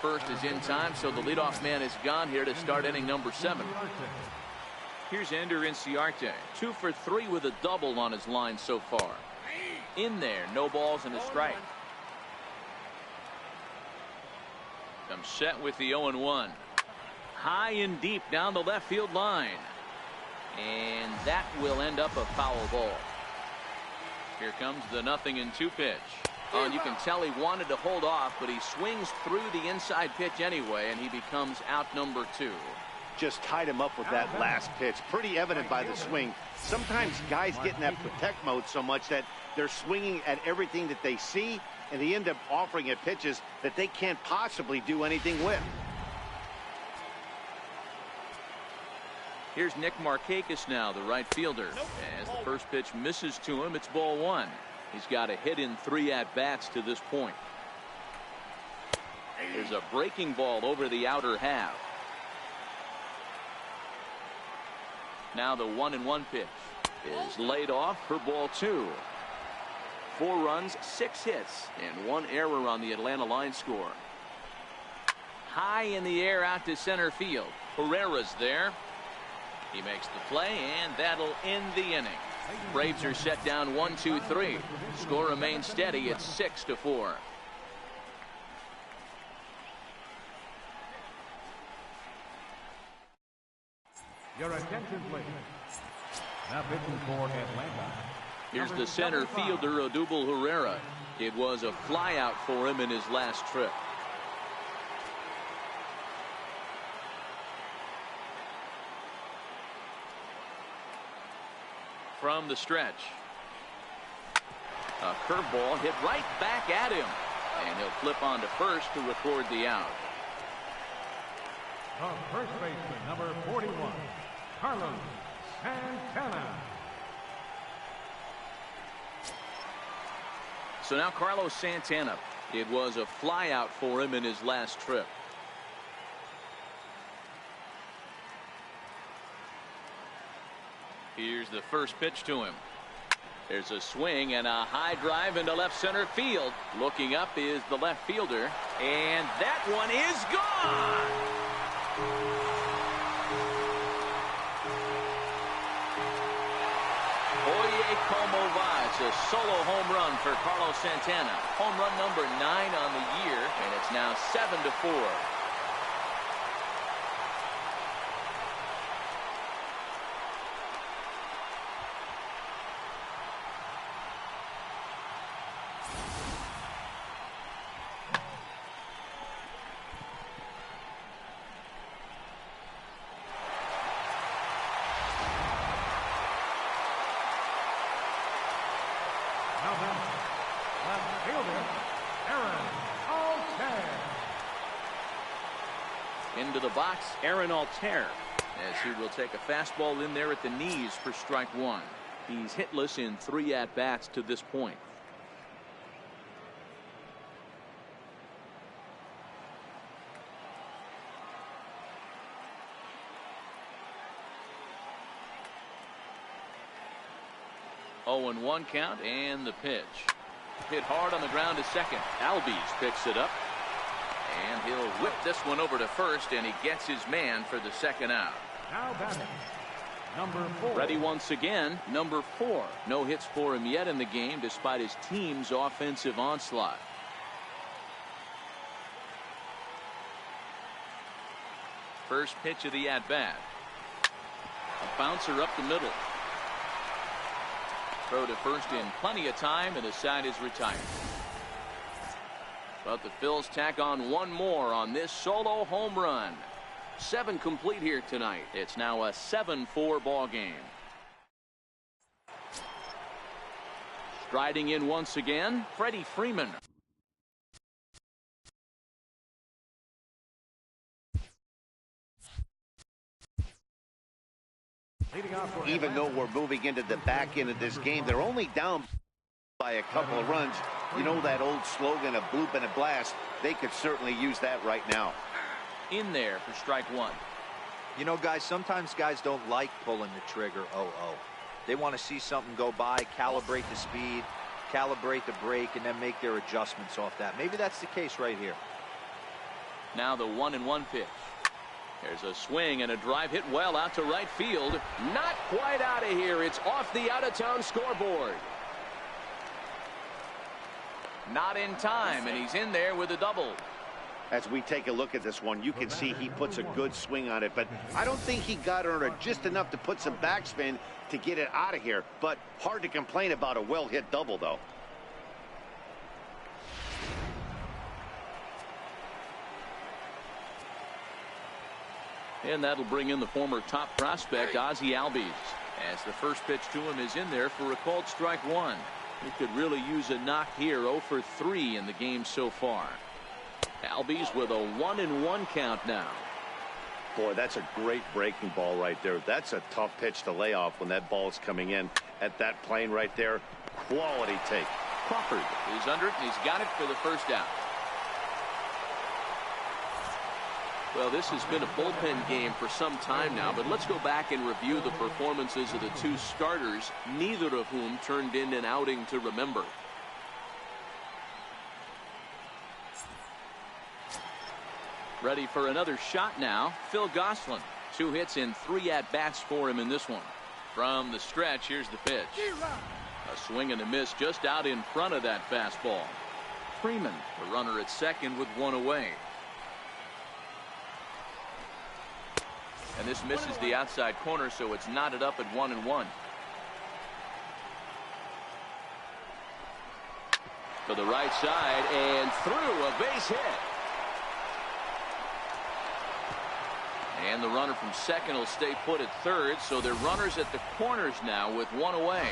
First is in time, so the leadoff man is gone here to start inning number 7. Here's Ender Inciarte, 2 for 3 with a double on his line so far. In there, no balls and a strike. I'm set with the 0-1. High and deep down the left field line. And that will end up a foul ball. Here comes the 0-2 pitch. Oh, and you can tell he wanted to hold off, but he swings through the inside pitch anyway, and he becomes out number 2. Just tied him up with that last pitch. Pretty evident by the swing. Sometimes guys get in that protect mode so much that they're swinging at everything that they see, and they end up offering it pitches that they can't possibly do anything with. Here's Nick Markakis now, the right fielder. As the first pitch misses to him, it's ball 1. He's got a hit in 3 at-bats to this point. There's a breaking ball over the outer half. Now the 1-1 pitch is laid off for ball 2. 4 runs, 6 hits, and 1 error on the Atlanta line score. High in the air out to center field. Herrera's there. He makes the play, and that'll end the inning. Braves are set down 1-2-3. Score remains steady at 6-4. Your attention, please. Now pitching for Atlanta. Here's the center fielder, Odubel Herrera. It was a flyout for him in his last trip. From the stretch. A curveball hit right back at him. And he'll flip on to first to record the out. The first baseman, number 41, Carlos Santana. So now Carlos Santana. It was a flyout for him in his last trip. Here's the first pitch to him. There's a swing and a high drive into left center field. Looking up is the left fielder, and that one is gone. Oye como va. It's a solo home run for Carlos Santana. Home run number 9 on the year, and it's now 7-4. Into the box, Aaron Altair, as he will take a fastball in there at the knees for strike 1. He's hitless in 3 at-bats to this point. Oh, and 1 count, and the pitch. Hit hard on the ground to second. Albies picks it up. And he'll whip this one over to first, and he gets his man for the second out. Now batting, number 4. Ready once again, number 4. No hits for him yet in the game, despite his team's offensive onslaught. First pitch of the at-bat. A bouncer up the middle. Throw to first in plenty of time, and the side is retired. But the Phils tack on 1 more on this solo home run. 7 complete here tonight. It's now a 7-4 ball game. Striding in once again, Freddie Freeman. Even though we're moving into the back end of this game, they're only down by a couple of runs. You know that old slogan, a bloop and a blast. They could certainly use that right now. In there for strike 1. You know, guys, sometimes guys don't like pulling the trigger 0-0. They want to see something go by, calibrate the speed, calibrate the brake, and then make their adjustments off that. Maybe that's the case right here. Now the 1-1 pitch. There's a swing and a drive hit well out to right field. Not quite out of here. It's off the out-of-town scoreboard. Not in time, and he's in there with a double. As we take a look at this one, you can see he puts a good swing on it, but I don't think he got under just enough to put some backspin to get it out of here. But hard to complain about a well-hit double, though. And that'll bring in the former top prospect, Ozzie Albies, as the first pitch to him is in there for a called strike one. He could really use a knock here. 0 for 3 in the game so far. Albies with a 1-1 count now. Boy, that's a great breaking ball right there. That's a tough pitch to lay off when that ball is coming in at that plane right there. Quality take. Crawford is under it, and he's got it for the first out. Well, this has been a bullpen game for some time now, but let's go back and review the performances of the two starters, neither of whom turned in an outing to remember. Ready for another shot now, Phil Gosselin. 2 hits in 3 at-bats for him in this one. From the stretch, here's the pitch. A swing and a miss just out in front of that fastball. Freeman, the runner at second with 1 away. And this misses the outside corner, so it's knotted up at 1-1. To the right side and through, a base hit. And the runner from second will stay put at third, so they're runners at the corners now with 1 away.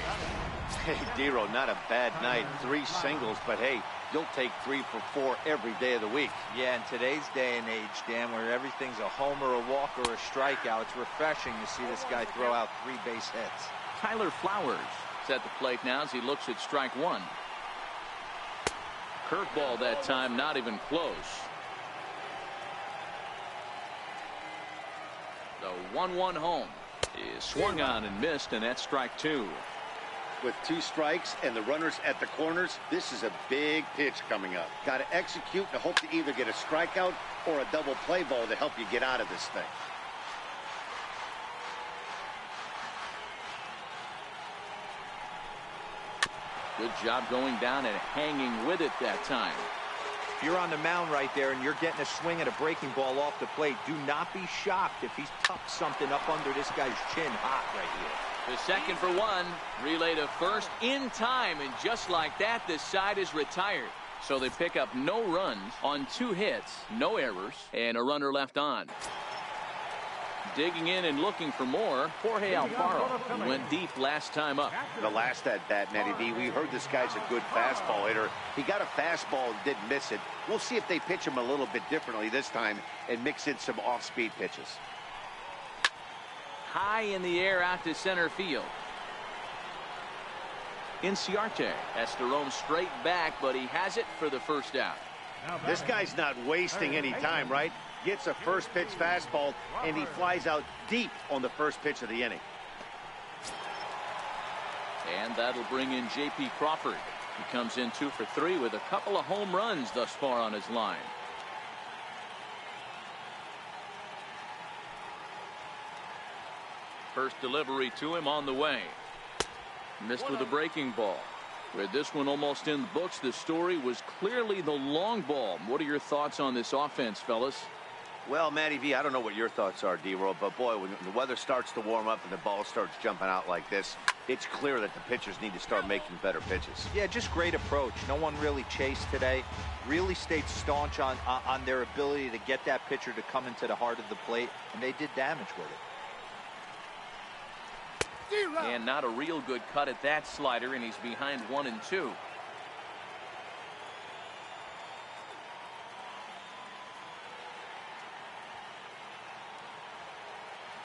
Hey, Dero, not a bad night. 3 singles, but hey, you'll take 3 for 4 every day of the week. Yeah, in today's day and age, Dan, where everything's a homer, a walk, or a strikeout, it's refreshing to see this guy throw out 3 base hits. Tyler Flowers is at the plate now as he looks at strike 1. Curveball that time, not even close. The 1-1 home is swung on and missed, and that's strike 2. With 2 strikes and the runners at the corners, this is a big pitch coming up. Got to execute and hope to either get a strikeout or a double play ball to help you get out of this thing. Good job going down and hanging with it that time. If you're on the mound right there and you're getting a swing at a breaking ball off the plate, do not be shocked if he's tucked something up under this guy's chin hot right here. The second for 1, relay to first in time, and just like that, this side is retired. So they pick up no runs on 2 hits, no errors, and a runner left on. Digging in and looking for more, Jorge Alfaro. He went deep last time up. The last at bat, Matty V, we heard this guy's a good fastball hitter. He got a fastball and didn't miss it. We'll see if they pitch him a little bit differently this time and mix in some off-speed pitches. High in the air out to center field. Inciarte has to roam straight back, but he has it for the first out. This guy's not wasting any time, right? Gets a first pitch fastball, and he flies out deep on the first pitch of the inning. And that'll bring in J.P. Crawford. He comes in 2 for 3 with a couple of home runs thus far on his line. First delivery to him on the way. Missed with a breaking ball. With this one almost in the books, the story was clearly the long ball. What are your thoughts on this offense, fellas? Well, Matty V, I don't know what your thoughts are, D-Roll, but boy, when the weather starts to warm up and the ball starts jumping out like this, it's clear that the pitchers need to start making better pitches. Yeah, just great approach. No one really chased today. Really stayed staunch on their ability to get that pitcher to come into the heart of the plate, and they did damage with it. And not a real good cut at that slider, and he's behind 1 and 2.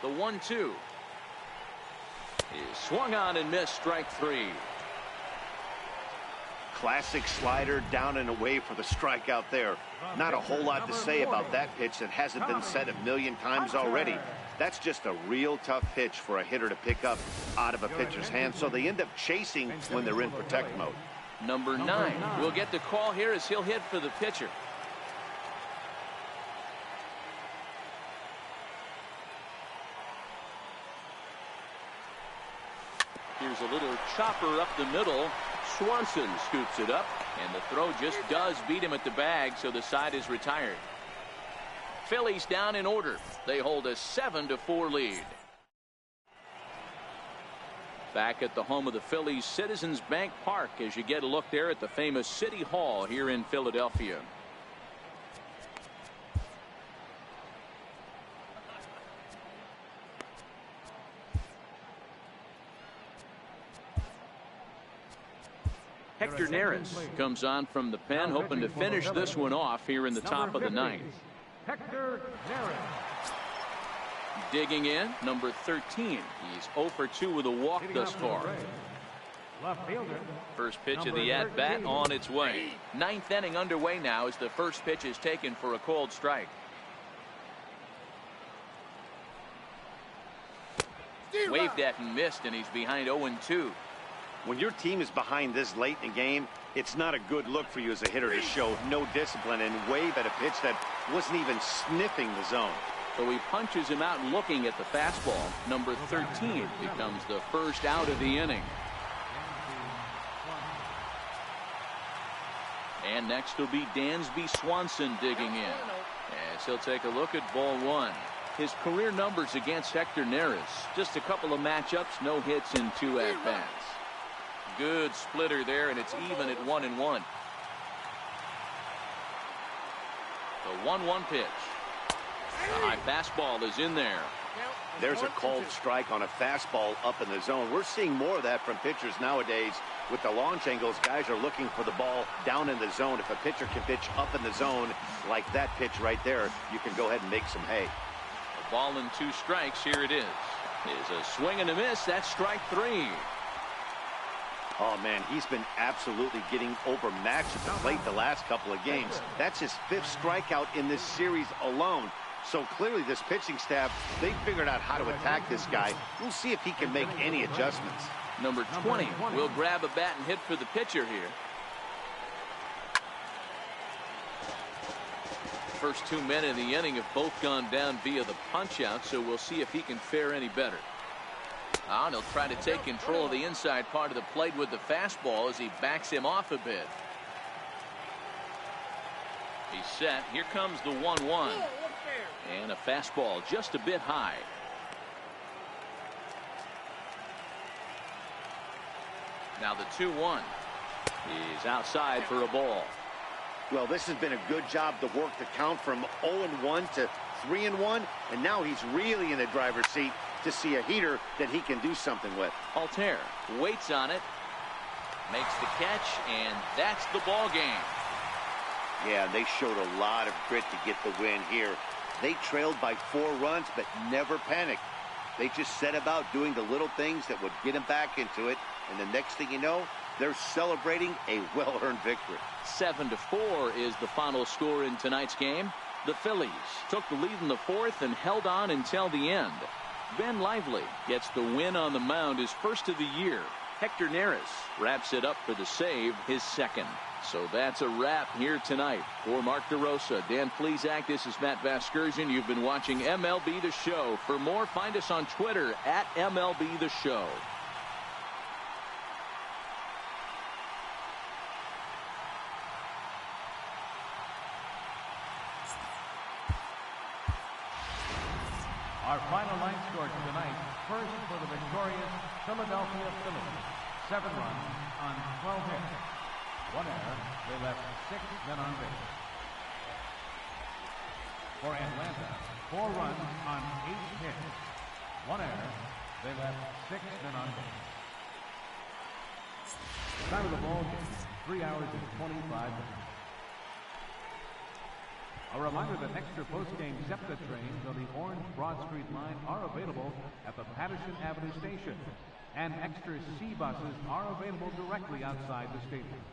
The 1-2 is swung on and missed, strike 3. Classic slider down and away for the strikeout there. Not a whole lot to say about that pitch that hasn't been said a million times already. That's just a real tough pitch for a hitter to pick up out of a pitcher's hand, so they end up chasing when they're in protect mode. Number 9 will get the call here as he'll hit for the pitcher. Here's a little chopper up the middle. Swanson scoops it up, and the throw just does beat him at the bag, so the side is retired. Phillies down in order. They hold a 7-4 lead. Back at the home of the Phillies, Citizens Bank Park, as you get a look there at the famous City Hall here in Philadelphia. Hector Neris comes on from the pen, hoping to finish this one off here in the top of the ninth. Hector Neris. Digging in, number 13. He's 0 for 2 with a walk thus far. Left fielder. First pitch of the at-bat on its way. Ninth inning underway now as the first pitch is taken for a called strike. Waved at and missed, and he's behind 0-2. When your team is behind this late in the game, it's not a good look for you as a hitter to show no discipline and wave at a pitch that wasn't even sniffing the zone. So he punches him out looking at the fastball. Number 13 becomes the first out of the inning. And next will be Dansby Swanson digging in. As he'll take a look at ball one. His career numbers against Hector Neris. Just a couple of matchups, no hits in 2 at-bats. Good splitter there, and it's even at 1-1. The 1-1 pitch. The high fastball is in there. There's a called strike on a fastball up in the zone. We're seeing more of that from pitchers nowadays. With the launch angles, guys are looking for the ball down in the zone. If a pitcher can pitch up in the zone like that pitch right there, you can go ahead and make some hay. A ball and 2 strikes. Here it is. Is a swing and a miss. That's strike 3. Oh, man, he's been absolutely getting overmatched at the plate the last couple of games. That's his 5th strikeout in this series alone. So clearly this pitching staff, they figured out how to attack this guy. We'll see if he can make any adjustments. Number 20 will grab a bat and hit for the pitcher here. First 2 men in the inning have both gone down via the punch-out, so we'll see if he can fare any better. And he'll try to take control of the inside part of the plate with the fastball as he backs him off a bit. He's set. Here comes the 1-1. And a fastball just a bit high. Now the 2-1. He's outside for a ball. Well, this has been a good job to work the count from 0-1 to 3-1. And now he's really in the driver's seat to see a heater that he can do something with. Altair waits on it, makes the catch, and that's the ball game. Yeah, they showed a lot of grit to get the win here. They trailed by 4 runs, but never panicked. They just set about doing the little things that would get them back into it. And the next thing you know, they're celebrating a well-earned victory. 7-4 is the final score in tonight's game. The Phillies took the lead in the 4th and held on until the end. Ben Lively gets the win on the mound, his first of the year. Hector Neris wraps it up for the save, his 2nd. So that's a wrap here tonight. For Mark DeRosa, Dan Plesac, this is Matt Vasgersian. You've been watching MLB The Show. For more, find us on Twitter at MLB The Show. Our final line score tonight. First for the victorious Philadelphia Phillies. 7 runs on 12 hits. 1 error. They left 6 men on base. For Atlanta, 4 runs on 8 hits. 1 error. They left 6 men on base. Time of the ball game, 3 hours and 25 minutes. A reminder that extra post-game SEPTA trains on the Orange Broad Street line are available at the Patterson Avenue station, and extra C buses are available directly outside the stadium.